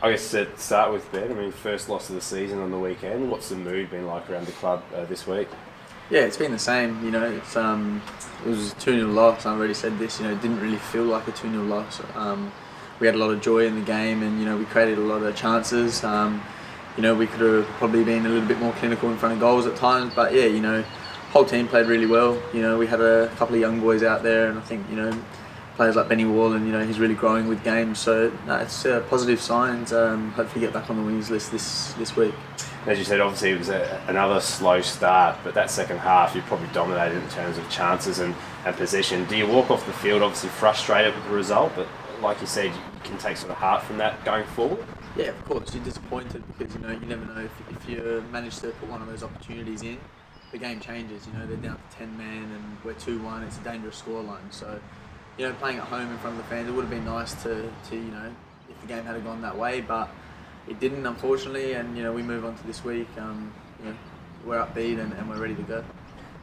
I guess to start with, Ben, I mean, first loss of the season on the weekend. What's the mood been like around the club this week? Yeah, it's been the same. It was a 2-0 loss. I already said this. It didn't really feel like a 2-0 loss. We had a lot of joy in the game, and we created a lot of chances. We could have probably been a little bit more clinical in front of goals at times, but yeah, whole team played really well. We had a couple of young boys out there, and I think players like Benny Wall, and he's really growing with games. So it's positive signs. Hopefully get back on the winners list this week. As you said, obviously it was another slow start, but that second half you probably dominated in terms of chances and possession. Do you walk off the field obviously frustrated with the result, but like you said, you can take sort of heart from that going forward? Yeah, of course. You're disappointed because you never know if you manage to put one of those opportunities in, the game changes. They're down to 10 men and we're 2-1. It's a dangerous scoreline. So playing at home in front of the fans, it would have been nice to if the game had gone that way, but it didn't, unfortunately. And we move on to this week. We're upbeat and we're ready to go.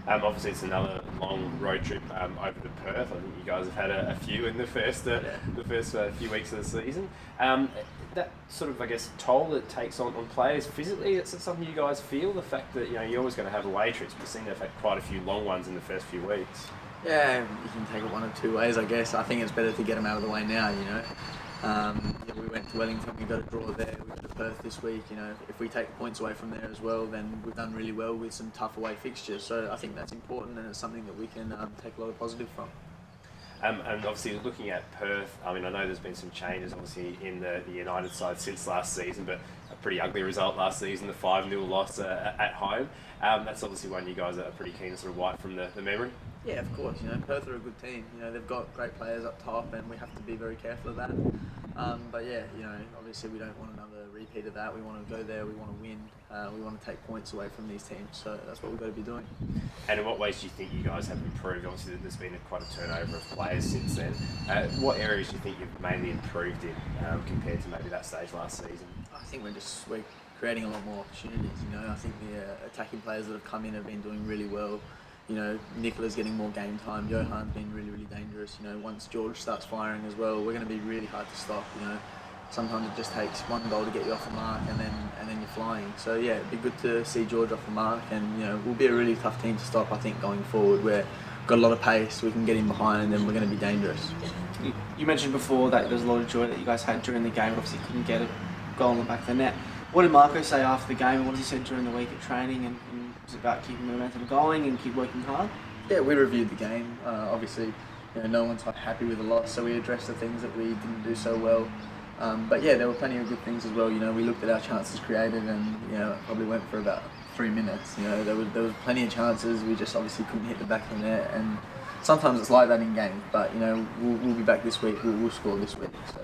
Obviously, it's another long road trip over to Perth. I think you guys have had a few in the first few weeks of the season. That sort of, I guess, toll it takes on players physically. It's something you guys feel, the fact that you're always going to have away trips, but seem to have had quite a few long ones in the first few weeks. Yeah, you can take it one of two ways, I guess. I think it's better to get them out of the way now. We went to Wellington, we got a draw there. We go to Perth this week. If we take points away from there as well, then we've done really well with some tough away fixtures. So I think that's important, and it's something that we can take a lot of positive from. And obviously looking at Perth, I mean, I know there's been some changes obviously in the United side since last season, but a pretty ugly result last season, the 5-0 loss at home. That's obviously one you guys are pretty keen to sort of wipe from the memory. Yeah, of course. Perth are a good team. They've got great players up top, and we have to be very careful of that. But yeah, obviously we don't want another repeat of that. We want to go there. We want to win. We want to take points away from these teams. So that's what we've got to be doing. And in what ways do you think you guys have improved? Obviously, there's been quite a turnover of players since then. What areas do you think you've mainly improved in compared to maybe that stage last season? I think we're creating a lot more opportunities. I think the attacking players that have come in have been doing really well. Nicola's getting more game time. Johan's been really, really dangerous. Once George starts firing as well, we're going to be really hard to stop. Sometimes it just takes one goal to get you off the mark, and then you're flying. So yeah, it'd be good to see George off the mark, and we'll be a really tough team to stop. I think going forward, we've got a lot of pace. We can get in behind, and then we're going to be dangerous. You mentioned before that there was a lot of joy that you guys had during the game. Obviously, couldn't get a goal in the back of the net. What did Marco say after the game, and what has he said during the week at training? And was it about keeping the momentum going and keep working hard? Yeah, we reviewed the game. Obviously, no one's happy with the loss, so we addressed the things that we didn't do so well. But yeah, there were plenty of good things as well. We looked at our chances created, and probably went for about 3 minutes. There was plenty of chances. We just obviously couldn't hit the back of the net, and sometimes it's like that in games. But we'll be back this week. We'll score this week. So.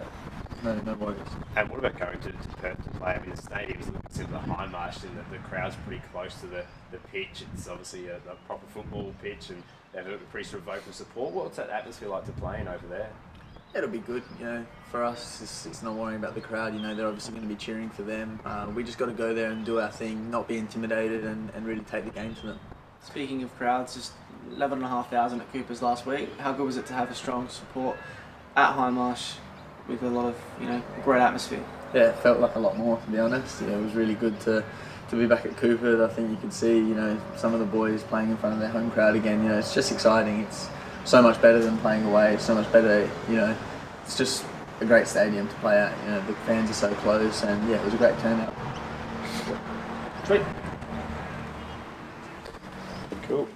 No worries. And what about going to Perth to play? I mean, the stadium's considered high marched, and the crowd's pretty close to the pitch. It's obviously a proper football pitch, and they have a pretty sort of vocal support. What's that atmosphere like to play in over there? It'll be good. For us, it's not worrying about the crowd. They're obviously going to be cheering for them. We just got to go there and do our thing, not be intimidated, and really take the game to them. Speaking of crowds, just 11,500 at Cooper's last week. How good was it to have a strong support at Highmarsh with a lot of great atmosphere? Yeah, it felt like a lot more, to be honest. It was really good to be back at Cooper. I think you could see some of the boys playing in front of their home crowd again. It's just exciting. It's so much better than playing away. It's so much better. It's just a great stadium to play at. The fans are so close, and yeah, it was a great turnout. Sweet. Cool.